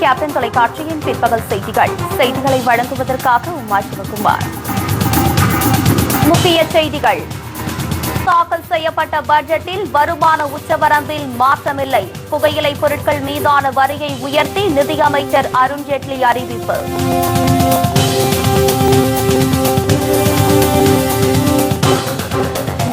Captain தொலைக்காட்சியின் பிற்பகல் செய்திகளை வழங்குவதற்காக உமா சிவகுமார். முக்கிய செய்திகள். தாக்கல் செய்யப்பட்ட பட்ஜெட்டில் வருமான உச்சவரம்பில் மாற்றமில்லை. புகையிலை பொருட்கள் மீதான வரியை உயர்த்தி நிதியமைச்சர் அருண்ஜேட்லி அறிவிப்பு.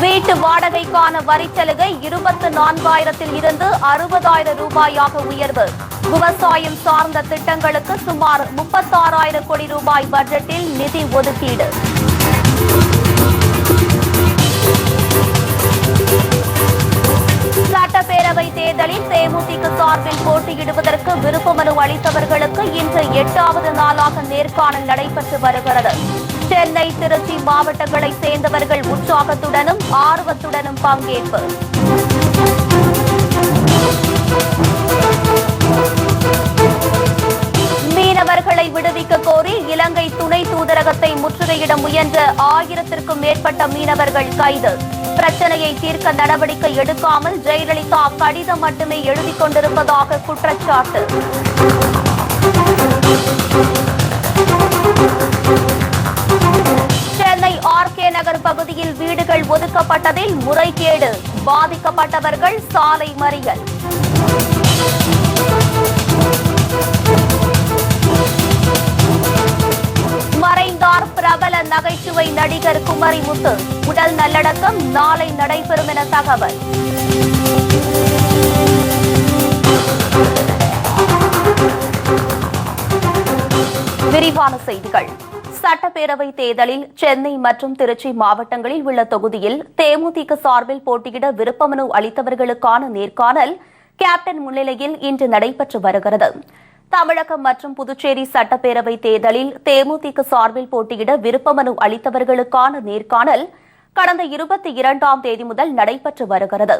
வீட்டு வாடகைக்கான வரிச்சலுகை 24,000 இருந்து 60,000 ரூபாயாக உயர்வு. விவசாயம் சார்ந்த திட்டங்களுக்கு சுமார் 36,000 கோடி ரூபாய் பட்ஜெட்டில் நிதி ஒதுக்கீடு. சட்டப்பேரவை தேர்தலில் தேமுதிக சார்பில் போட்டியிடுவதற்கு விருப்ப மனு அளித்தவர்களுக்கு இன்று 8வது நாளாக நேர்காணல் நடைபெற்று வருகிறது. சென்னை, திருச்சி மாவட்டங்களை சேர்ந்தவர்கள் உற்சாகத்துடனும் ஆர்வத்துடனும் பங்கேற்பு. மீனவர்களை விடுவிக்க கோரி இலங்கை துணை தூதரகத்தை முற்றுகையிட முயன்ற 1000க்கும் மேற்பட்ட மீனவர்கள் கைது. பிரச்சனையை தீர்க்க நடவடிக்கை எடுக்காமல் ஜெயலலிதா கடிதம் மட்டுமே எழுதிக் கொண்டிருப்பதாக குற்றச்சாட்டு. சென்னை ஆர்கே நகர் பகுதியில் வீடுகள் ஒதுக்கப்பட்டதில் முறைகேடு. பாதிக்கப்பட்டவர்கள் சாலை மறியல். மறைந்தார் பிரபல நகைச்சுவை நடிகர் குமரிமுத்து. உடல் நல்லடக்கம் நாளை நடைபெறும் என தகவல். விரிவான செய்திகள். சட்டப்பேரவை தேர்தலில் சென்னை மற்றும் திருச்சி மாவட்டங்களில் உள்ள தொகுதியில் தேமுதிக சார்பில் போட்டியிட விருப்ப மனு அளித்தவர்களுக்கான நேர்காணல் கேப்டன் முன்னிலையில் இன்று நடைபெற்று வருகிறது. தமிழகம் மற்றும் புதுச்சேரி சட்டப்பேரவை தேர்தலில் தேமுதிக சார்பில் போட்டியிட விருப்ப மனு அளித்தவர்களுக்கான நேர்காணல் கடந்த 22ஆம் தேதி முதல் நடைபெற்று வருகிறது.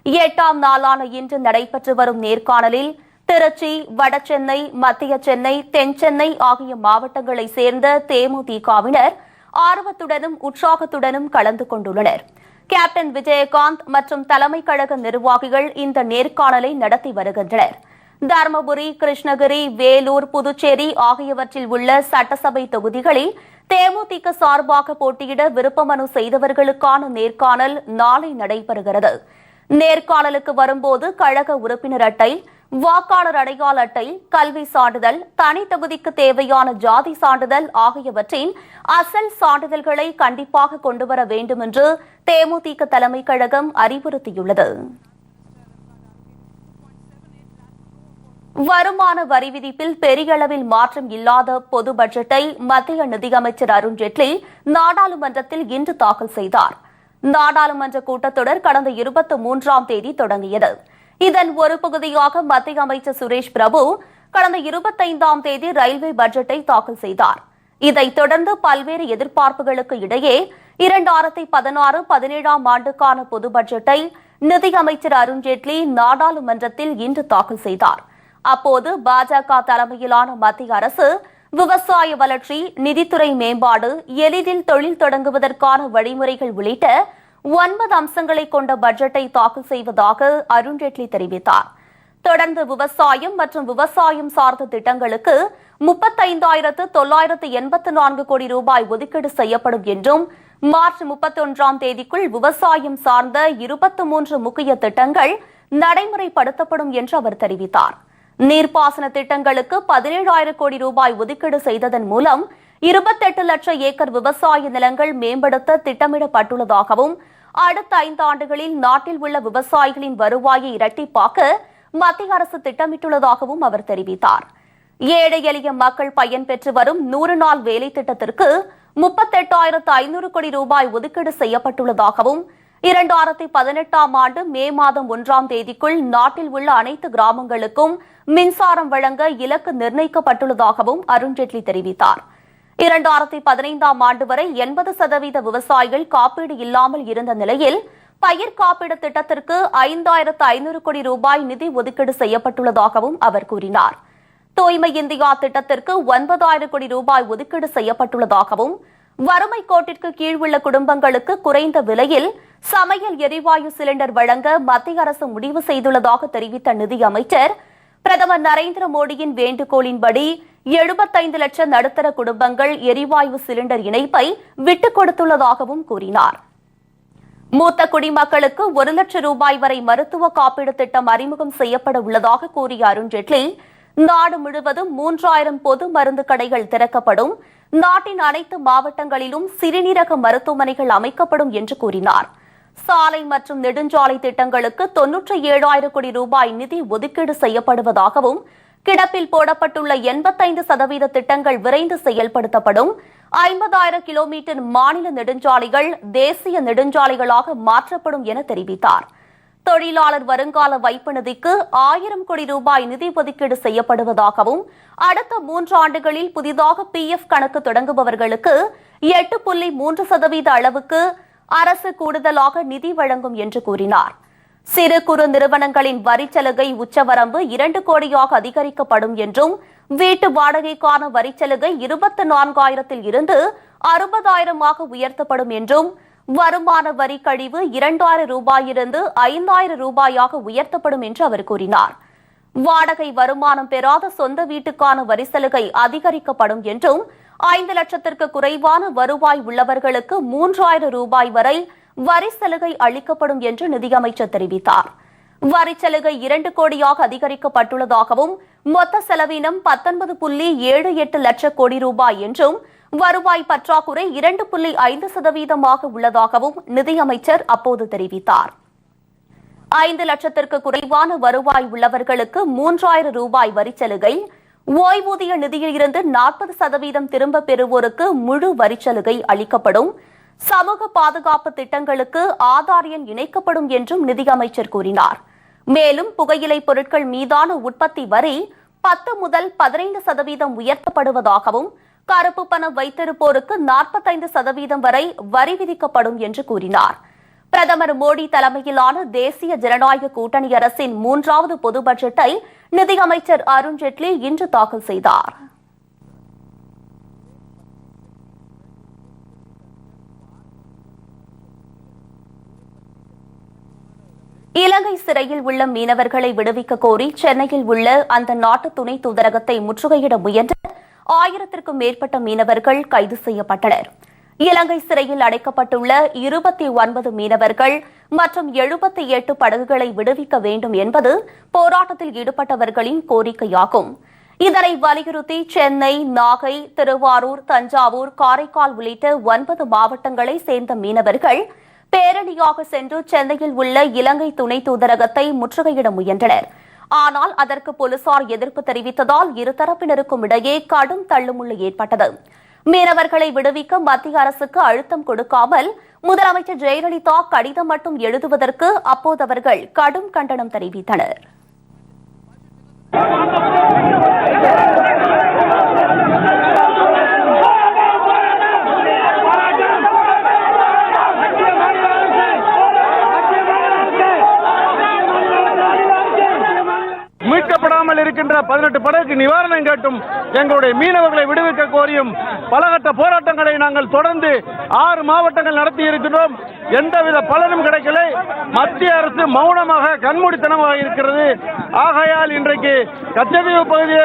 8ஆம் நாளான இன்று நடைபெற்று வரும் நேர்காணலில் திருச்சி, வடசென்னை, மத்திய சென்னை, தென்சென்னை ஆகிய மாவட்டங்களை சேர்ந்த தேமுதிகவினர் ஆர்வத்துடனும் உற்சாகத்துடனும் கலந்து கொண்டுள்ளனர். கேப்டன் விஜயகாந்த் மற்றும் தலைமை கழக நிர்வாகிகள் இந்த நேர்காணலை நடத்தி வருகின்றனர். தருமபுரி, கிருஷ்ணகிரி, வேலூர், புதுச்சேரி ஆகியவற்றில் உள்ள சட்டசபை தொகுதிகளில் தேமுதிக சார்பாக போட்டியிட விருப்ப மனு செய்தவர்களுக்கான நேர்காணல் நாளை நடைபெறுகிறது. நேர்காணலுக்கு வரும்போது கழக உறுப்பினர் அட்டை, வாக்காளர் அடையாள அட்டை, கல்வி சான்றிதழ், தனி தொகுதிக்கு தேவையான ஜாதி சான்றிதழ் ஆகியவற்றின் அசல் சான்றிதழ்களை கண்டிப்பாக கொண்டுவர வேண்டும் என்று தேமுதிக தலைமை கழகம் அறிவுறுத்தியுள்ளது. வருமான வரி விதிப்பில் பெரிய அளவில் மாற்றம் இல்லாத பொது பட்ஜெட்டை மத்திய நிதியமைச்சர் அருண்ஜேட்லி நாடாளுமன்றத்தில் இன்று தாக்கல் செய்தார். நாடாளுமன்ற கூட்டத்தொடர் கடந்த 23ஆம் தேதி தொடங்கியது. இதன் ஒரு பகுதியாக மத்திய அமைச்சர் சுரேஷ் பிரபு கடந்த 25ஆம் தேதி ரயில்வே பட்ஜெட்டை தாக்கல் செய்தார். இதைத் தொடர்ந்து பல்வேறு எதிர்பார்ப்புகளுக்கு இடையே 2016-17ஆம் ஆண்டுக்கான பொது பட்ஜெட்டை நிதியமைச்சர் அருண்ஜேட்லி நாடாளுமன்றத்தில் இன்று தாக்கல் செய்தார். அப்போது பாஜக தலைமையிலான மத்திய அரசு விவசாய வளர்ச்சி, நிதித்துறை மேம்பாடு, எளிதில் தொழில் தொடங்குவதற்கான வழிமுறைகள் உள்ளிட்ட 9 அம்சங்களை கொண்ட பட்ஜெட்டை தாக்கல் செய்வதாக அருண்ஜேட்லி தெரிவித்தார். தொடர்ந்து விவசாயம் மற்றும் விவசாயம் சார்ந்த திட்டங்களுக்கு 35,984 கோடி ரூபாய் ஒதுக்கீடு செய்யப்படும் என்றும் மார்ச் 31ஆம் தேதிக்குள் விவசாயம் சார்ந்த 23 முக்கிய திட்டங்கள் நடைமுறைப்படுத்தப்படும் என்று அவர் தெரிவித்தார். நீர்ப்பாசன திட்டங்களுக்கு 17,000 கோடி ரூபாய் ஒதுக்கீடு செய்ததன் மூலம் 28 லட்சம் ஏக்கர் விவசாய நிலங்கள் மேம்படுத்த திட்டமிடப்பட்டுள்ளதாகவும் அடுத்த 5 ஆண்டுகளில் நாட்டில் உள்ள விவசாயிகளின் வருவாயை இரட்டிப்பாக்க மத்திய அரசு திட்டமிட்டுள்ளதாகவும் அவர் தெரிவித்தார். ஏழை எளிய மக்கள் பயன்பெற்று வரும் 100 நாள் வேலை திட்டத்திற்கு 38,500 கோடி ரூபாய் ஒதுக்கீடு செய்யப்பட்டுள்ளதாகவும் 2018ஆம் ஆண்டு மே மாதம் 1ஆம் தேதிக்குள் நாட்டில் உள்ள அனைத்து கிராமங்களுக்கும் மின்சாரம் வழங்க இலக்கு நிர்ணயிக்கப்பட்டுள்ளதாகவும் அருண்ஜேட்லி தெரிவித்தார். 2015ஆம் ஆண்டு வரை 80% விவசாயிகள் காப்பீடு இல்லாமல் இருந்த நிலையில் பயிர் காப்பீடு திட்டத்திற்கு 5,500 கோடி ரூபாய் நிதி ஒதுக்கீடு செய்யப்பட்டுள்ளதாகவும் அவர் கூறினார். தூய்மை இந்தியா திட்டத்திற்கு 9,000 கோடி ரூபாய் ஒதுக்கீடு செய்யப்பட்டுள்ளதாகவும் வறுமை கோட்டிற்கு கீழ் உள்ள குடும்பங்களுக்கு குறைந்த விலையில் சமையல் எரிவாயு சிலிண்டர் வழங்க மத்திய அரசு முடிவு செய்துள்ளதாக தெரிவித்த நிதியமைச்சர் பிரதமர் நரேந்திர மோடியின் வேண்டுகோளின்படி 75 லட்சம் நடுத்தர குடும்பங்கள் எரிவாயு சிலிண்டர் இணைப்பை விட்டுக் கொடுத்துள்ளதாகவும் கூறினார். மூத்த குடிமக்களுக்கு 1 லட்சம் ரூபாய் வரை மருத்துவ காப்பீடு திட்டம் அறிமுகம் செய்யப்பட உள்ளதாக கூறிய அருண்ஜேட்லி, நாடு முழுவதும் 3000 பொது மருந்து கடைகள் திறக்கப்படும், நாட்டின் அனைத்து மாவட்டங்களிலும் சிறுநீரக மருத்துவமனைகள் அமைக்கப்படும் என்று கூறினார். சாலை மற்றும் நெடுஞ்சாலை திட்டங்களுக்கு 97,000 கோடி ரூபாய் நிதி ஒதுக்கீடு செய்யப்படுவதாகவும், கிடப்பில் போடப்பட்டுள்ள 85% திட்டங்கள் விரைந்து செயல்படுத்தப்படும், 50,000 கிலோமீட்டர் மாநில நெடுஞ்சாலைகள் தேசிய நெடுஞ்சாலைகளாக மாற்றப்படும் என தெரிவித்தார். தொழிலாளர் வருங்கால வைப்பு நிதிக்கு 1000 கோடி ரூபாய் நிதி ஒதுக்கீடு செய்யப்படுவதாகவும், அடுத்த 3 ஆண்டுகளில் புதிதாக PF கணக்கு தொடங்குபவர்களுக்கு 8.3% அளவுக்கு அரசு கூடுதலாக நிதி வழங்கும் என்று கூறினார். சிறு குறு நிறுவனங்களின் வரிச்சலுகை உச்சவரம்பு 2 கோடியாக அதிகரிக்கப்படும் என்றும், வீட்டு வாடகைக்கான வரிச்சலுகை 24,000 இருந்து 60,000 உயர்த்தப்படும் என்றும், வருமான வரி கழிவு 2,000 ரூபாயிலிருந்து 5,000 ரூபாயாக உயர்த்தப்படும் என்று அவர் கூறினார். வாடகை வருமானம் பெறாத சொந்த வீட்டுக்கான வரிசலுகை அதிகரிக்கப்படும் என்றும், 5 லட்சத்திற்கு குறைவான வருவாய் உள்ளவர்களுக்கு 3,000 ரூபாய் வரை வரி சலுகை அளிக்கப்படும் என்று நிதியமைச்சர் தெரிவித்தார். வரிச்சலுகை 2 கோடியாக அதிகரிக்கப்பட்டுள்ளதாகவும், மொத்த செலவினம் 19.78 லட்சம் கோடி ரூபாய் என்றும், வருவாய் பற்றாக்குறை 2.5% உள்ளதாகவும் நிதியமைச்சர் அப்போது தெரிவித்தார். 5 லட்சத்திற்கு குறைவான வருவாய் உள்ளவர்களுக்கு 3,000 ரூபாய் வரிச்சலுகை, ஓய்வூதிய நிதியில் இருந்து 40% திரும்ப பெறுவோருக்கு முழு வரிச்சலுகை அளிக்கப்படும், சமூக பாதுகாப்பு திட்டங்களுக்கு ஆதார் எண் இணைக்கப்படும் என்றும் நிதியமைச்சர் கூறினார். மேலும் புகையிலை பொருட்கள் மீதான உற்பத்தி வரி 10 முதல் 15% உயர்த்தப்படுவதாகவும், கருப்பு பணம் வைத்திருப்போருக்கு 45% வரை வரி விதிக்கப்படும் என்று கூறினார். பிரதமர் மோடி தலைமையிலான தேசிய ஜனநாயக கூட்டணி அரசின் 3வது பொது பட்ஜெட்டை நிதியமைச்சர் அருண்ஜேட்லி இன்று தாக்கல் செய்தார். இலங்கை சிறையில் உள்ள மீனவர்களை விடுவிக்க கோரி சென்னையில் உள்ள அந்த நாட்டு துணை தூதரகத்தை முற்றுகையிட முயன்ற 1000க்கும் மேற்பட்ட மீனவர்கள் கைது செய்யப்பட்டனர். இலங்கை சிறையில் அடைக்கப்பட்டுள்ள 29 மீனவர்கள் மற்றும் 78 படகுகளை விடுவிக்க வேண்டும் என்பது போராட்டத்தில் ஈடுபட்டவர்களின் கோரிக்கையாகும். இதனை வலியுறுத்தி சென்னை, நாகை, திருவாரூர், தஞ்சாவூர், காரைக்கால் உள்ளிட்ட 9 மாவட்டங்களை சேர்ந்த மீனவர்கள் பேரணியாக சென்று சென்னையில் உள்ள இலங்கை துணை தூதரகத்தை முற்றுகையிட முயன்றனர். ஆனால் அதற்கு போலீசார் எதிர்ப்பு தெரிவித்ததால் இருதரப்பினருக்கும் இடையே கடும் தள்ளுமுள்ளு ஏற்பட்டது. மீனவர்களை விடுவிக்க மத்திய அரசுக்கு அழுத்தம் கொடுக்காமல் முதலமைச்சர் ஜெயலலிதா கடிதம் மட்டும் எழுதுவதற்கு அப்போது அவர்கள் கடும் கண்டனம் தெரிவித்தனர். மீட்கப்படாமல் இருக்கின்ற 18 படகுக்கு நிவாரணம் கேட்டும் எங்களுடைய மீனவர்களை விடுவிக்க கோரியும் பலகட்ட போராட்டங்களை நாங்கள் தொடர்ந்து 6 மாவட்டங்கள் நடத்தி இருக்கிறோம். எந்தவித பலனும் கிடைக்கல. மத்திய அரசு மௌனமாக கண்மூடித்தனமாக இருக்கிறது. ஆகையால் இன்றைக்கு கச்சதீவு பகுதியை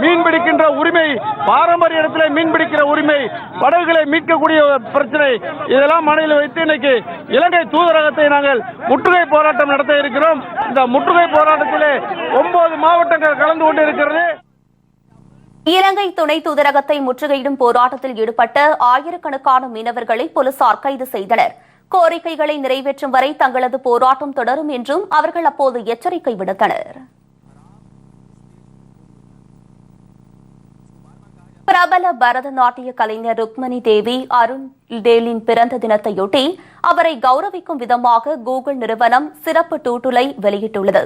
மீன்பிடிக்கின்ற உரிமை, பாரம்பரிய இடத்திலே மீன்பிடிக்கிற உரிமை, படகுகளை மீட்கக்கூடிய பிரச்சனை, இதெல்லாம் மனதில் வைத்து இன்னைக்கு இலங்கை தூதரகத்தை நாங்கள் முற்றுகை போராட்டம் நடத்த இருக்கிறோம். இந்த முற்றுகை போராட்டத்திலே 9 மாவட்டங்கள் கலந்து கொண்டிருக்கிறது. இலங்கை துணை தூதரகத்தை முற்றுகையிடும் போராட்டத்தில் ஈடுபட்ட ஆயிரக்கணக்கான மீனவர்களை போலீசார் கைது செய்தனர். கோரிக்கைகளை நிறைவேற்றும் வரை தங்களது போராட்டம் தொடரும் என்றும் அவர்கள் அப்போது எச்சரிக்கை விடுத்தனர். பிரபல பரதநாட்டிய கலைஞர் ருக்மணி தேவி அருண்டேலின் பிறந்த தினத்தையொட்டி அவரை கௌரவிக்கும் விதமாக கூகுள் நிறுவனம் சிறப்பு டூட்டுலை வெளியிட்டுள்ளது.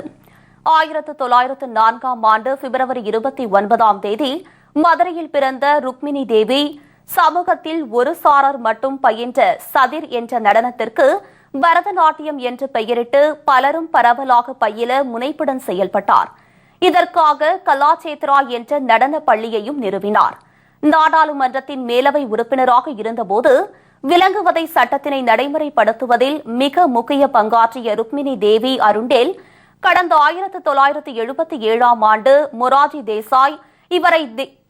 1904ஆம் ஆண்டு பிப்ரவரி 29ஆம் தேதி மதுரையில் பிறந்த ருக்மிணி தேவி சமூகத்தில் ஒரு சாரர் மட்டும் பயின்ற சதிர் என்ற நடனத்திற்கு பரதநாட்டியம் என்று பெயரிட்டு பலரும் பரவலாக பயில முனைப்புடன் செயல்பட்டார். இதற்காக கலாச்சேத்ரா என்ற நடன பள்ளியையும் நிறுவினார். நாடாளுமன்றத்தின் மேலவை உறுப்பினராக இருந்தபோது விலங்குவதை சட்டத்தினை நடைமுறைப்படுத்துவதில் மிக முக்கிய பங்காற்றிய ருக்மிணி தேவி அருண்டேல் கடந்த 1977ஆம் ஆண்டு மொரார்ஜி தேசாய் இவரை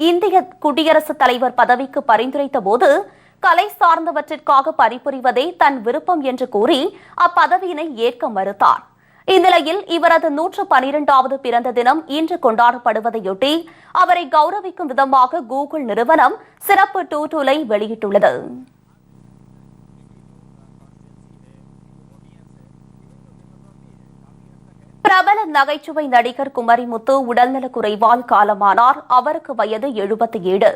இந்திய குடியரசுத் தலைவர் பதவிக்கு பரிந்துரைத்த போது கலை சார்ந்தவற்றிற்காக பணிபுரிவதே தன் விருப்பம் என்று கூறி அப்பதவியினை ஏற்க மறுத்தார். இந்நிலையில் இவரது 112வது பிறந்த தினம் இன்று கொண்டாடப்படுவதையொட்டி அவரை கௌரவிக்கும் விதமாக கூகுள் நிறுவனம் சிறப்பு டூலை வெளியிட்டுள்ளது. பிரபல நகைச்சுவை நடிகர் குமரிமுத்து உடல்நலக் குறைவால் காலமானார். அவருக்கு வயது 77.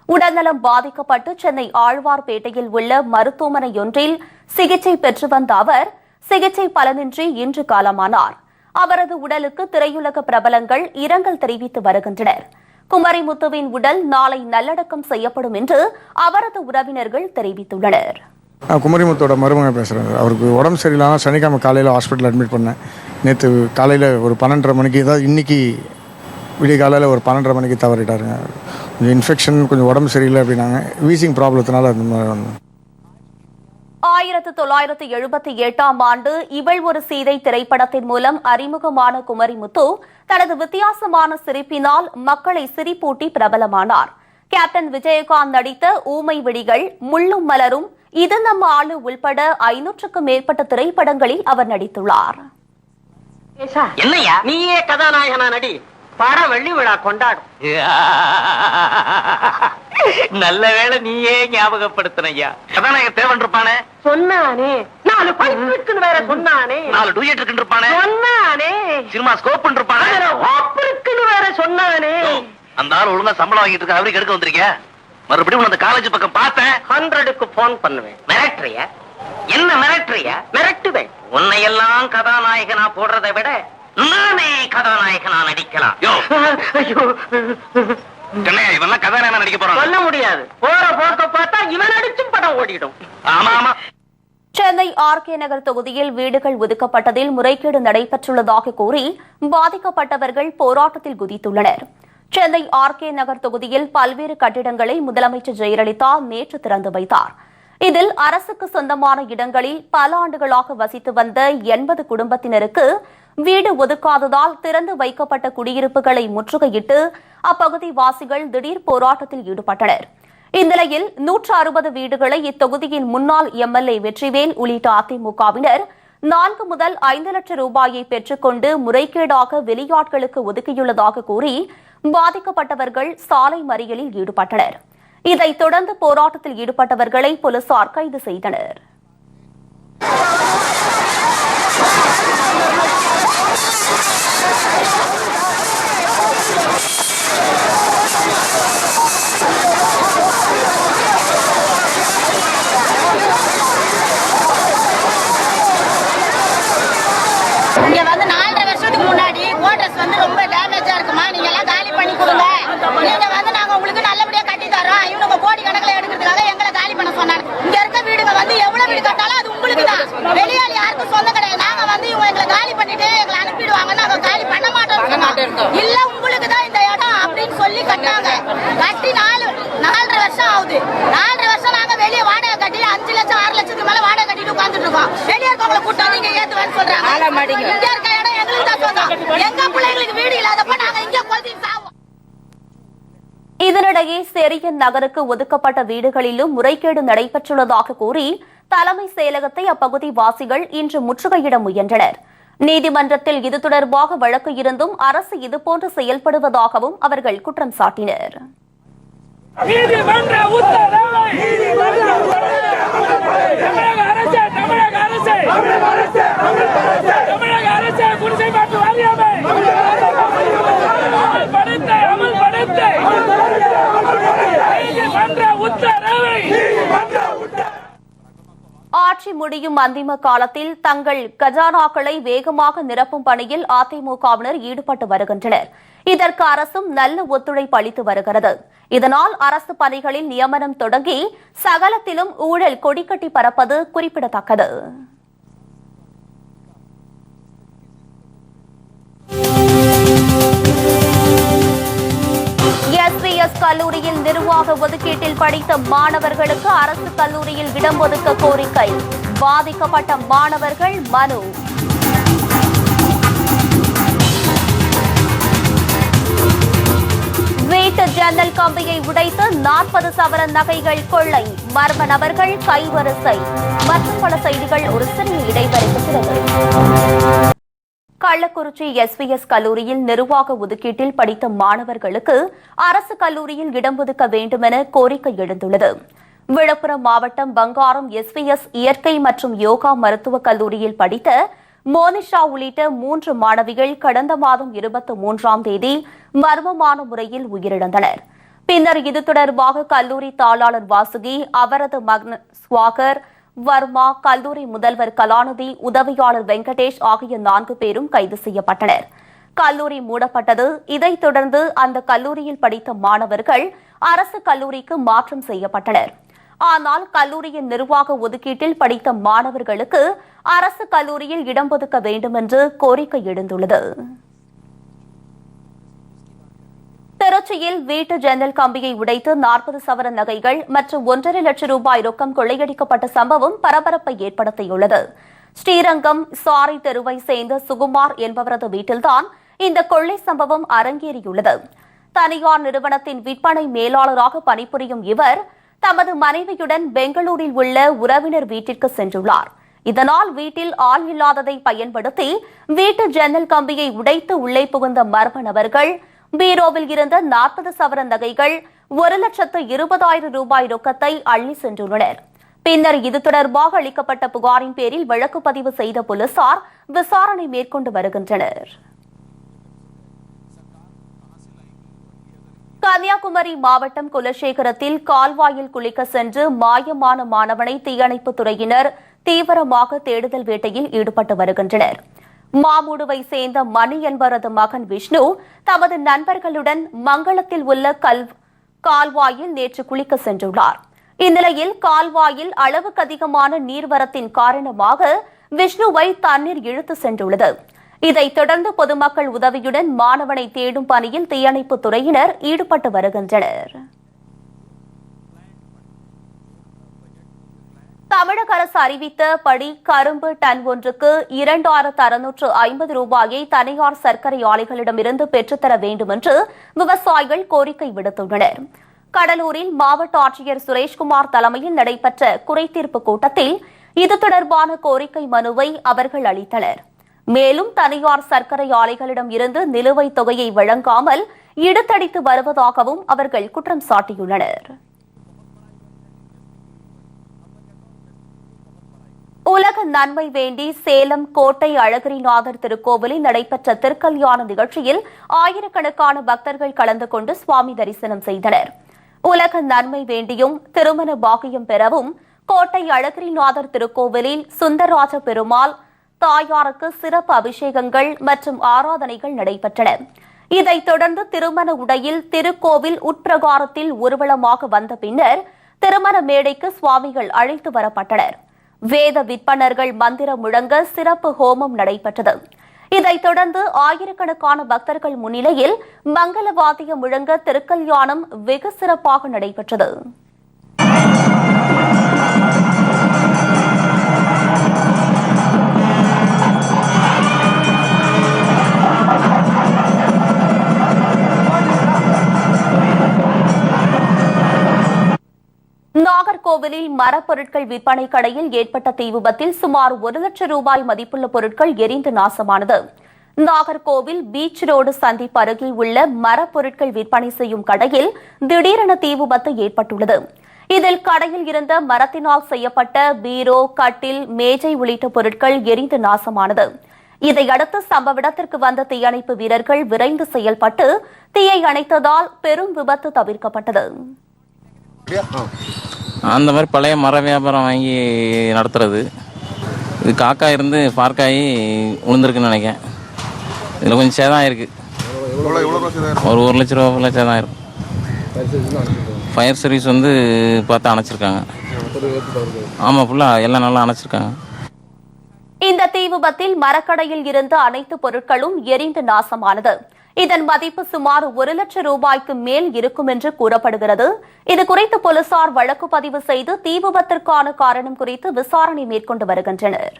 உடல்நலம் பாதிக்கப்பட்டு சென்னை ஆழ்வார்பேட்டையில் உள்ள மருத்துவமனையொன்றில் சிகிச்சை பெற்று வந்த அவர் சிகிச்சை பலனின்றி இன்று காலமானார். அவரது உடலுக்கு திரையுலக பிரபலங்கள் இரங்கல் தெரிவித்து வருகின்றனர். குமரிமுத்துவின் உடல் நாளை நல்லடக்கம் செய்யப்படும் என்று அவரது உறவினர்கள் தெரிவித்துள்ளனர். குமரிமுத்தோட மருமகன் பேசுகிறேன். அவருக்கு உடம்பு சரியில்லாமல் சனிக்கிழமை காலையில் ஹாஸ்பிட்டல் அட்மிட் பண்ணேன். நேற்று காலையில் ஒரு 12:30 மணிக்கு, ஏதாவது இன்றைக்கி விடிய காலையில் ஒரு 12:30 மணிக்கு தவறிட்டாருங்க. கொஞ்சம் இன்ஃபெக்ஷன், கொஞ்சம் உடம்பு சரியில்லை அப்படின்னாங்க. வீசிங் ப்ராப்ளத்தினால அந்த மாதிரி வந்தேன். 1978ஆம் ஆண்டு இவள் ஒரு சீதை திரைப்படத்தின் மூலம் அறிமுகமான குமரிமுத்து தனது வித்தியாசமான சிரிப்பினால் மக்களை சிரிப்பூட்டி பிரபலமானார். கேப்டன் விஜயகாந்த் நடித்த ஊமை விழிகள், முள்ளும் மலரும், இது நம்ம ஆளு உள்பட 500க்கும் மேற்பட்ட திரைப்படங்களில் அவர் நடித்துள்ளார். என்னையா நீயே கதாநாயகனா நடி, பட வெள்ளி விழா கொண்டாடும். நல்ல வேளை நீயே ஞாபகப்படுத்தினையா. கதாநாயகன் தேவன் இருப்பானே சொன்னானே, 4 பைப் இருக்குன்னு வேற சொன்னானே, 4 டூயட் இருக்குன்னு இருப்பானே சொன்னானே, சினிமா ஸ்கோப் இருப்பானே, ஹாப் இருக்குன்னு வேற சொன்னானே. அந்த ஆள் ஒழுங்கா சம்பளம் வாங்கிட்டு இருக்க, அவருக்கு எடுக்க வந்திருக்கியா? மறுபடியும் அந்த காலேஜ் பக்கம் பார்த்தேன், 100க்கு போன் பண்ணுவேன். மிரட்டுறிய? என்ன மிரட்டுறிய? மிரட்டுவேன். உன்னையெல்லாம் கதாநாயகனா போடுறதை விட நானே கதாநாயகனா நடிக்கலாம். இவெல்லாம் கதாநாயகனா நடிக்க போறான் சொல்ல முடியாது. போற போக்க பார்த்தா இவன் நடிச்சும் படம் ஓடிடும். ஆமா ஆமா. சென்னை ஆர்கே நகர் தொகுதியில் வீடுகள் ஒதுக்கப்பட்டதில் முறைகேடு நடைபெற்றுள்ளதாக கூறி பாதிக்கப்பட்டவர்கள் போராட்டத்தில் குதித்துள்ளனர். சென்னை ஆர்கே நகர் தொகுதியில் பல்வேறு கட்டிடங்களை முதலமைச்சர் ஜெயலலிதா நேற்று திறந்து வைத்தார். இதில் அரசுக்கு சொந்தமான இடங்களில் பல ஆண்டுகளாக வசித்து வந்த 80 குடும்பத்தினருக்கு வீடு ஒதுக்காததால் திறந்து வைக்கப்பட்ட குடியிருப்புகளை முற்றுகையிட்டு அப்பகுதி வாசிகள் திடீர் போராட்டத்தில் ஈடுபட்டனர். இந்நிலையில் 160 வீடுகளை இத்தொகுதியின் முன்னாள் எம்எல்ஏ வெற்றிவேல் உள்ளிட்ட அதிமுகவினர் 4 முதல் 5 லட்சம் ரூபாயை பெற்றுக்கொண்டு முறைகேடாக வெளியாட்களுக்கு ஒதுக்கியுள்ளதாக கூறி பாதிக்கப்பட்டவர்கள் சாலை மறியலில் ஈடுபட்டனர். இதைத் தொடர்ந்து போராட்டத்தில் ஈடுபட்டவர்களை போலீசார் கைது செய்தனர். இங்க வந்து 4.5 வருஷத்துக்கு முன்னாடி கோட்ரஸ் வந்து ரொம்ப டேமேஜா இருக்குமா, நீங்க எல்லாம் காலி பண்ணி கொடுங்க, நீங்க வந்து நாங்க உங்களுக்கு நல்லபடியா கட்டி தரோம், இவங்க கோடி கணக்குல எடுக்கிறதுக்காக எங்களை காலி பண்ண சொன்னாங்க. இங்க இருக்க வீடுங்க வந்து எவ்வளவு வீடு கட்டாலும் அது உங்களுக்கு தான், வெளியாளி யாருக்கும் சொந்தம் கிடையாது. நாங்க வந்து இவங்க எங்களை காலி பண்ணிட்டு எங்களை அனுப்பிடுவாங்க, நாங்க காலி பண்ண மாட்டோம், இல்ல உங்களுக்கு தான் இந்த இடம் அப்படின்னு சொல்லி கட்டாங்க. கட்டி 4.5 வருஷம் ஆகுது. 4.5 வருஷம் நாங்க வெளியே வாடகை கட்டி 5 லட்சம் 6 லட்சத்துக்கு மேல வாடகை கட்டிட்டு உட்காந்துட்டு இருக்கோம். வெளியே இருக்கவங்களை கூட்டம் நீங்க ஏத்துவேன்னு சொல்றாங்க. இங்க இருக்க இடம் எங்களுக்கு தான் சொந்தம், எங்க பிள்ளைங்களுக்கு வீடு இல்லாதப்ப நாங்க இங்க கொல்தி சாவோம். இதனிடையே செரியன் நகருக்கு ஒதுக்கப்பட்ட வீடுகளிலும் முறைகேடு நடைபெற்றுள்ளதாக கூறி தலைமை செயலகத்தை அப்பகுதி வாசிகள் இன்று முற்றுகையிட முயன்றனர். நீதிமன்றத்தில் இது தொடர்பாக வழக்கு இருந்தும் அரசு இதுபோன்று செயல்படுவதாகவும் அவர்கள் குற்றம் சாட்டினர். ஆட்சி முடியும் அந்திம காலத்தில் தங்கள் கஜானாக்களை வேகமாக நிரப்பும் பணியில் அதிமுகவினர் ஈடுபட்டு வருகின்றனர். இதற்கு அரசும் நல்ல ஒத்துழைப்பு அளித்து வருகிறது. இதனால் அரசு பணிகளில் நியமனம் தொடங்கி சகலத்திலும் ஊழல் கொடிக்கட்டி பறப்பது குறிப்பிடத்தக்கது. எஸ்பிஎஸ் கல்லூரியில் நிர்வாக ஒதுக்கீட்டில் படித்த மாணவர்களுக்கு அரசு கல்லூரியில் இடம் ஒதுக்க கோரிக்கை. பாதிக்கப்பட்ட மாணவர்கள் மனு. வீட்டு ஜன்னல் கம்பியை உடைத்து 40 சவரன் நகைகள் கொள்ளை, மர்ம நபர்கள் கைவரிசை. மற்றும் பல செய்திகள் ஒரு சிறிய இடைவெளிக்கு பிறகு. கள்ளக்குறிச்சி எஸ்விஎஸ் கல்லூரியில் நிர்வாக ஒதுக்கீட்டில் படித்த மாணவர்களுக்கு அரசு கல்லூரியில் இடம் ஒதுக்க வேண்டுமென கோரிக்கை எழுந்துள்ளது. விழுப்புரம் மாவட்டம் பங்காரம் எஸ்விஎஸ் இயற்கை மற்றும் யோகா மருத்துவக் கல்லூரியில் படித்த மோனிஷா உள்ளிட்ட 3 மாணவிகள் கடந்த மாதம் 23ஆம் தேதி மர்மமான முறையில் உயிரிழந்தனர். பின்னர் இது தொடர்பாக கல்லூரி தாளாளர் வாசுகி, அவரது மகன் ஸ்வாகர் வர்மா, கல்லூரி முதல்வர் கலாநிதி, உதவியாளர் வெங்கடேஷ் ஆகிய 4 பேரும் கைது செய்யப்பட்டனர். கல்லூரி மூடப்பட்டது. இதைத் தொடர்ந்து அந்த கல்லூரியில் படித்த மாணவர்கள் அரசு கல்லூரிக்கு மாற்றம் செய்யப்பட்டனர். ஆனால் கல்லூரியின் நிர்வாக ஒதுக்கீட்டில் படித்த மாணவர்களுக்கு அரசு கல்லூரியில் இடம் ஒதுக்க வேண்டும் என்று கோரிக்கை எழுந்துள்ளது. திருச்சியில் வீட்டு ஜன்னல் கம்பியை உடைத்து 40 சவரன் நகைகள் மற்றும் 1.5 லட்சம் ரூபாய் ரொக்கம் கொள்ளையடிக்கப்பட்ட சம்பவம் பரபரப்பை ஏற்படுத்தியுள்ளது. ஸ்ரீரங்கம் சாரி தெருவை சேர்ந்த சுகுமார் என்பவரது வீட்டில்தான் இந்த கொள்ளை சம்பவம் அரங்கேறியுள்ளது. தனியார் நிறுவனத்தின் விற்பனை மேலாளராக பணிபுரியும் இவர் தமது மனைவியுடன் பெங்களூரில் உள்ள உறவினர் வீட்டிற்கு சென்றுள்ளார். இதனால் வீட்டில் ஆள் இல்லாததை பயன்படுத்தி வீட்டு ஜன்னல் கம்பியை உடைத்து உள்ளே புகுந்த மர்ம நபர்கள் பீரோவில் இருந்த 40 சவரன் நகைகள் 1,20,000 ரூபாய் ரொக்கத்தை அள்ளி சென்றுள்ளனர். பின்னர் இது தொடர்பாக அளிக்கப்பட்ட புகாரின் பேரில் வழக்கு பதிவு செய்த போலீசார் விசாரணை மேற்கொண்டு வருகின்றனர். கன்னியாகுமரி மாவட்டம் குலசேகரத்தில் கால்வாயில் குளிக்க சென்று மாயமான மாணவனை தீயணைப்புத் துறையினர் தீவிரமாக தேடுதல் வேட்டையில் ஈடுபட்டு வருகின்றனர். மாமூடுவை சேர்ந்த மணி என்பவரது மகன் விஷ்ணு தமது நண்பர்களுடன் மங்களத்தில் உள்ள கால்வாயில் நேற்று குளிக்க சென்றுள்ளார். இந்நிலையில் கால்வாயில் அளவுக்கு அதிகமான நீர்வரத்தின் காரணமாக விஷ்ணுவை தண்ணீர் இழுத்து சென்றுள்ளது. இதைத் தொடர்ந்து பொதுமக்கள் உதவியுடன் மாணவனை தேடும் பணியில் தீயணைப்புத் துறையினர் ஈடுபட்டு வருகின்றனர். தமிழக அரசு அறிவித்தபடி கரும்பு டன் ஒன்றுக்கு 2,650 ரூபாயை தனியார் சர்க்கரை ஆலைகளிடமிருந்து பெற்றுத்தர வேண்டும் என்று விவசாயிகள் கோரிக்கை விடுத்துள்ளனர். கடலூரில் மாவட்ட ஆட்சியர் சுரேஷ்குமார் தலைமையில் நடைபெற்ற குறைதீர்ப்பு கூட்டத்தில் இது தொடர்பான கோரிக்கை மனுவை அவர்கள் அளித்தனர். மேலும் தனியார் சர்க்கரை ஆலைகளிடம் இருந்து நிலுவைத் தொகையை வழங்காமல் இழுத்தடித்து வருவதாகவும் அவர்கள் குற்றம் சாட்டியுள்ளனர். உலக நன்மை வேண்டி சேலம் கோட்டை அழகிரிநாதர் திருக்கோவிலில் நடைபெற்ற திருக்கல்யாண நிகழ்ச்சியில் ஆயிரக்கணக்கான பக்தர்கள் கலந்து கொண்டு சுவாமி தரிசனம் செய்தனர். உலக நன்மை வேண்டியும் திருமண பாக்கியம் பெறவும் கோட்டை அழகிரிநாதர் திருக்கோவிலில் சுந்தரராஜ பெருமாள் தாயாருக்கு சிறப்பு அபிஷேகங்கள் மற்றும் ஆராதனைகள் நடைபெற்றன. இதைத் தொடர்ந்து திருமண உடையில் திருக்கோவில் உட்பிரகாரத்தில் ஊர்வலமாக வந்த பின்னர் திருமண மேடைக்கு சுவாமிகள் அழைத்து வரப்பட்டனர். வேத விற்பனர்கள் மந்திரம் முழங்க சிறப்பு ஹோமம் நடைபெற்றது. இதைத் தொடர்ந்து ஆயிரக்கணக்கான பக்தர்கள் முன்னிலையில் மங்கள வாத்தியம் முழங்க திருக்கல்யாணம் வெகு சிறப்பாக நடைபெற்றது. நாகர்கோவிலில் மரப்பொருட்கள் விற்பனை கடையில் ஏற்பட்ட தீ விபத்தில் சுமார் 1 லட்சம் ரூபாய் மதிப்புள்ள பொருட்கள் எரிந்து நாசமானது. நாகர்கோவில் பீச் ரோடு சந்திப்பு அருகில் உள்ள மரப்பொருட்கள் விற்பனை செய்யும் கடையில் திடீரென தீ விபத்து ஏற்பட்டுள்ளது. இதில் கடையில் இருந்த மரத்தினால் செய்யப்பட்ட பீரோ, கட்டில், மேஜை உள்ளிட்ட பொருட்கள் எரிந்து நாசமானது. இதையடுத்து சம்பவ இடத்திற்கு வந்த தீயணைப்பு வீரர்கள் விரைந்து செயல்பட்டு தீயை அணைத்ததால் பெரும் விபத்து தவிர்க்கப்பட்டது. அந்த மாதிரி பழைய மர வியாபாரம் வாங்கி நடத்துறது, இது காக்கா இருந்து பார்க்காயி விழுந்திருக்குன்னு நினைக்கிறேன். இதில் கொஞ்சம் சேதம் ஆயிருக்கு. ஒரு 1 லட்ச ரூபா சேதம் ஆயிருக்கு. ஃபயர் சர்வீஸ் வந்து பார்த்து அணைச்சிருக்காங்க. ஆமாம், ஃபுல்லாக எல்லாம் நல்லா அணைச்சிருக்காங்க. இந்த தீ விபத்தில் மரக்கடையில் இருந்த அனைத்து பொருட்களும் எரிந்து நாசமானது. இதன் மதிப்பு சுமார் 1 லட்சம் ரூபாய்க்கு மேல் இருக்கும் என்று கூறப்படுகிறது. இதுகுறித்து போலீசார் வழக்கு பதிவு செய்து தீ விபத்திற்கான காரணம் குறித்து விசாரணை மேற்கொண்டு வருகின்றனர்.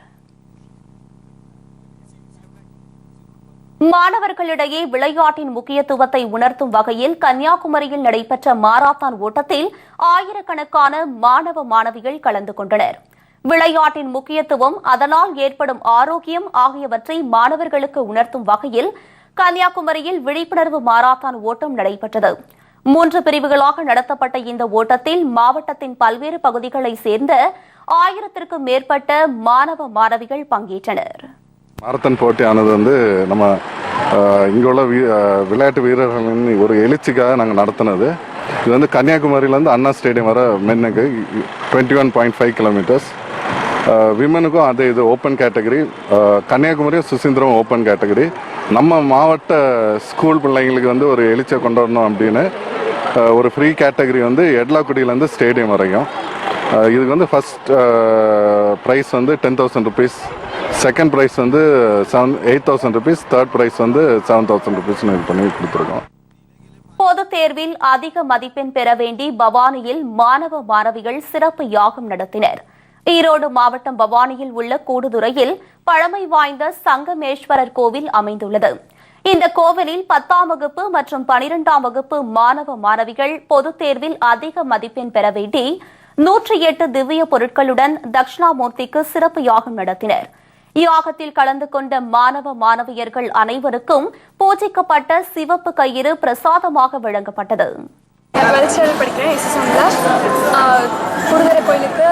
மாணவர்களிடையே விளையாட்டின் முக்கியத்துவத்தை உணர்த்தும் வகையில் கன்னியாகுமரியில் நடைபெற்ற மாரத்தான் ஓட்டத்தில் ஆயிரக்கணக்கான மாணவ மாணவிகள் கலந்து கொண்டனர். விளையாட்டின் முக்கியத்துவம், அதனால் ஏற்படும் ஆரோக்கியம் ஆகியவற்றை மாணவர்களுக்கு உணர்த்தும் வகையில் கன்னியாகுமரியில் விழிப்புணர்வு மாரத்தான் ஓட்டம் நடைபெற்றது. 3 பிரிவுகளாக நடத்தப்பட்ட இந்த ஓட்டத்தில் மாவட்டத்தின் பல்வேறு பகுதிகளைச் சேர்ந்த 1000க்கும் மேற்பட்ட மாணவ மாணவிகள் பங்கேற்றனர். மாரத்தான் போட்டியானது நம்ம இங்கே உள்ள விளையாட்டு வீரர்களின் ஒரு எழுச்சிக்காக நாங்கள் நடத்தினது. இது கன்னியாகுமரியிலேருந்து அண்ணா ஸ்டேடியம் வர மென்னுக்கு 21.5 கிலோமீட்டர்ஸ், விமனுக்கும் அது இது ஓப்பன் கேட்டகரி, கன்னியாகுமரியும் சுசீந்திரம் ஓப்பன் கேட்டகரி. நம்ம மாவட்ட ஸ்கூல் பிள்ளைங்களுக்கு ஒரு எழுச்சியை கொண்டு வரணும் அப்படின்னு ஒரு ஃப்ரீ கேட்டகரி எட்லாக்குடியிலேருந்து ஸ்டேடியம் வரைக்கும். இதுக்கு first prize 10,000 rupees, second prize 8,000 rupees, third prize 7,000 ருபீஸ்னு இது பண்ணி கொடுத்துருக்கோம். பொதுத் தேர்வில் அதிக மதிப்பெண் பெற வேண்டி பவானியில் மாணவ மாணவிகள் சிறப்பு யாகம் நடத்தினர். ஈரோடு மாவட்டம் பவானியில் உள்ள கூடுதுறையில் பழமை வாய்ந்த சங்கமேஸ்வரர் கோவில் அமைந்துள்ளது. இந்த கோவிலில் 10ஆம் வகுப்பு மற்றும் 12ஆம் வகுப்பு மாணவ மாணவிகள் பொதுத் தேர்வில் அதிக மதிப்பெண் பெற வேண்டி 108 திவ்ய பொருட்களுடன் தட்சிணாமூர்த்திக்கு சிறப்பு யாகம் நடத்தினர். யாகத்தில் கலந்து கொண்ட மாணவ மாணவியர்கள் அனைவருக்கும் பூஜிக்கப்பட்ட சிவப்பு கயிறு பிரசாதமாக வழங்கப்பட்டது. 12th ஸ்டாண்டர்ட் படிக்கிறேன். எஸ்எஸ்எம்மில் கூடுதுறை கோயிலுக்கு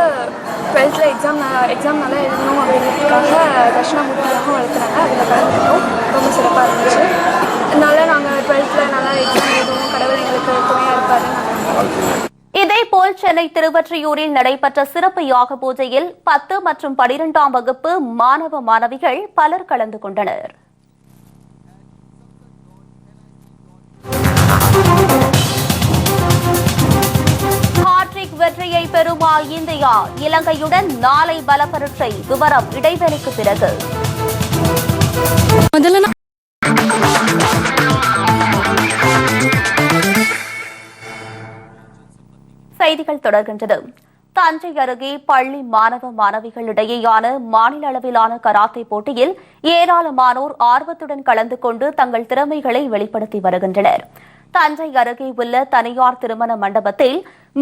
12th எக்ஸாம் நல்லா எழுதணும் அப்படிங்கிறதுக்காக தட்சிணாமூர்த்தியாகவும் வளர்த்துறாங்க. அதில் கலந்துக்கிட்டோம். ரொம்ப சிறப்பாக இருந்துச்சு. அதனால நாங்கள் 12th நல்லா எக்ஸாம் எழுதுவோம், கடவுள் எங்களுக்கு துணையாக இருப்பாரு. இதேபோல் சென்னை திருவொற்றியூரில் நடைபெற்ற சிறப்பு யாக பூஜையில் 10 மற்றும் 12ஆம் வகுப்பு மாணவ மாணவிகள் பலர் கலந்து கொண்டனர். ஹாட்ரிக் வெற்றியை பெறுமா இந்தியா? இலங்கையுடன் நாளை பல பரீட்சை. விவரம் இடைவெளிக்கு பிறகு. செய்திகள் தொடர்கின்றது. தஞ்சை அருகே பள்ளி மாணவ மாணவிகளிடையேயான மாநில அளவிலான கராத்தே போட்டியில் ஏராளமானோர் ஆர்வத்துடன் கலந்து கொண்டு தங்கள் திறமைகளை வெளிப்படுத்தி வருகின்றனர். தஞ்சை அருகே உள்ள தனியார் திருமண மண்டபத்தில்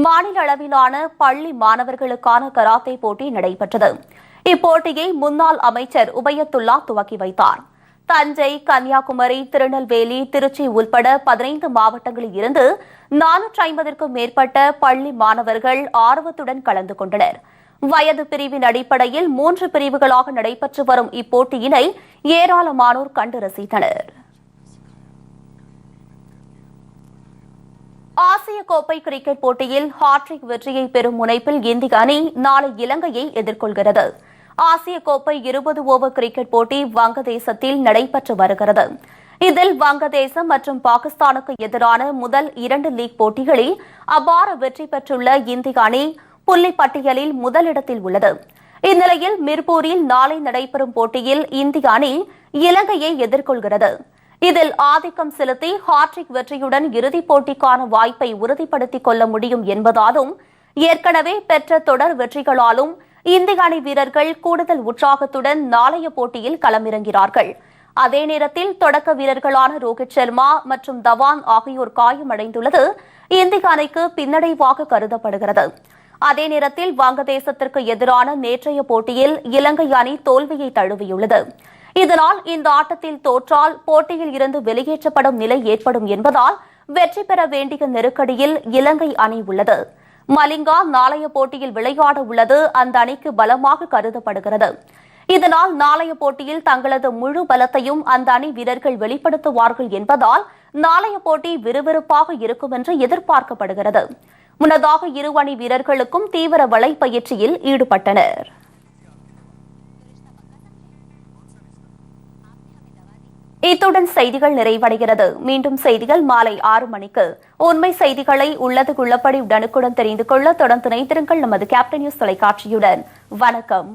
மாநில அளவிலான பள்ளி மாணவர்களுக்கான கராத்தே போட்டி நடைபெற்றது. இப்போட்டியை முன்னாள் அமைச்சர் உபயத்துல்லா துவக்கி வைத்தார். தஞ்சை, கன்னியாகுமரி, திருநெல்வேலி, திருச்சி உள்பட 15 மாவட்டங்களில் இருந்து 450க்கும் மேற்பட்ட பள்ளி மாணவர்கள் ஆர்வத்துடன் கலந்து கொண்டனர். வயது பிரிவின் அடிப்படையில் 3 பிரிவுகளாக நடைபெற்று வரும் இப்போட்டியினை ஏராளமானோர் கண்டு ரசித்தனர். ஆசிய கோப்பை கிரிக்கெட் போட்டியில் ஹாட்ரிக் வெற்றியை பெறும் முனைப்பில் இந்திய அணி நாளை இலங்கையை எதிர்கொள்கிறது. ஆசிய கோப்பை 20 ஓவர் கிரிக்கெட் போட்டி வங்கதேசத்தில் நடைபெற்று வருகிறது. இதில் வங்கதேசம் மற்றும் பாகிஸ்தானுக்கு எதிரான முதல் 2 லீக் போட்டிகளில் அபார வெற்றி பெற்றுள்ள இந்திய அணி புள்ளி பட்டியலில் முதலிடத்தில் உள்ளது. இந்நிலையில் மிர்பூரில் நாளை நடைபெறும் போட்டியில் இந்திய அணி இலங்கையை எதிர்கொள்கிறது. இதில் ஆதிக்கம் செலுத்தி ஹாட்ரிக் வெற்றியுடன் இறுதிப் போட்டிக்கான வாய்ப்பை உறுதிப்படுத்திக் கொள்ள முடியும் என்பதாலும் ஏற்கனவே பெற்ற தொடர் வெற்றிகளாலும் இந்திய அணி வீரர்கள் கூடுதல் உற்சாகத்துடன் நாளைய போட்டியில் களமிறங்கிறார்கள். அதே நேரத்தில் தொடக்க வீரர்களான ரோஹித் சர்மா மற்றும் தவான் ஆகியோர் காயமடைந்துள்ளது இந்திய அணிக்கு பின்னடைவாக கருதப்படுகிறது. அதே நேரத்தில் வங்கதேசத்திற்கு எதிரான நேற்றைய போட்டியில் இலங்கை அணி தோல்வியை தழுவியுள்ளது. இதனால் இந்த ஆட்டத்தில் தோற்றால் போட்டியில் இருந்து வெளியேற்றப்படும் நிலை ஏற்படும் என்பதால் வெற்றி பெற வேண்டிய நெருக்கடியில் இலங்கை அணி உள்ளது. மலிங்கா நாளைய போட்டியில் விளையாட உள்ளது அந்த அணிக்கு பலமாக கருதப்படுகிறது. இதனால் நாளைய போட்டியில் தங்களது முழு பலத்தையும் அந்த அணி வீரர்கள் வெளிப்படுத்துவார்கள் என்பதால் நாளைய போட்டி விறுவிறுப்பாக இருக்கும் என்று எதிர்பார்க்கப்படுகிறது. முன்னதாக இரு அணி வீரர்களுக்கும் தீவிர வலைப்பயிற்சியில் ஈடுபட்டனர். இத்துடன் செய்திகள் நிறைவடைகிறது. மீண்டும் செய்திகள் மாலை 6 மணிக்கு. உண்மை செய்திகளை உள்ளது உள்ளபடி உடனுக்குடன் தெரிந்து கொள்ள தொடர்ந்து இணைந்திருங்கள் நமது கேப்டன் நியூஸ் தொலைக்காட்சியுடன். வணக்கம்.